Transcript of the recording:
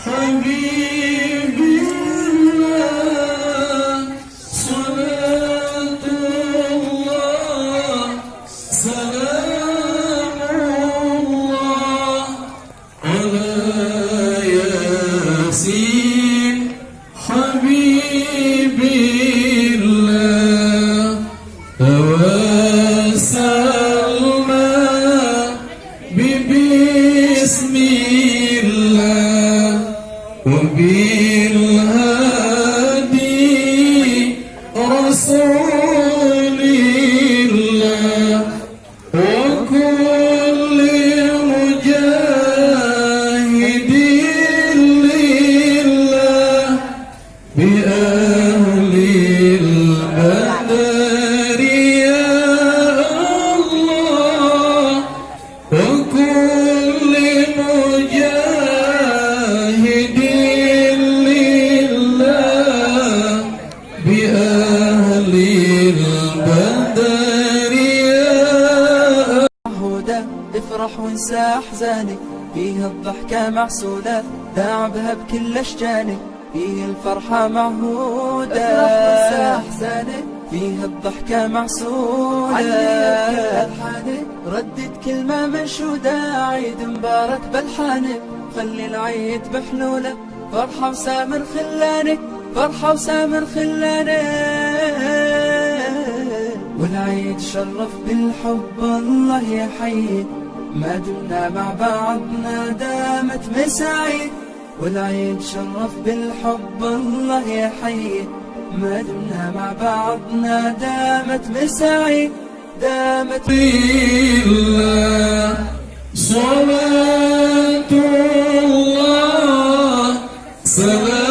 حبيبي الله صلاة الله سلام الله على ياسين حبيبي الله توسلنا ببسم الله وبالهادي رسول الله وكل مجاهد لله بأهل البدر يا الله وكل مجاهد لله بأهل البدر يا هدى افرح وانسى احزانك، فيه الضحكة معسولة داعبها بكل اشجانك، فيه الفرحة معهودة افرح وانسى احزانك، فيه الضحكة معسولة علي الحانك، ردد كلمة منشودة عيد مبارك بالحانك، خلي العيد بحلولة فرحة وسامر خلانك، فرحة وسامر خلانك، والعيد شرف بالحب الله يحيي، ما دمنا مع بعضنا دامت مساعي، والعيد شرف بالحب الله يحيي، ما دمنا مع بعضنا دامت مساعي، دامت الله صلاة الله سلام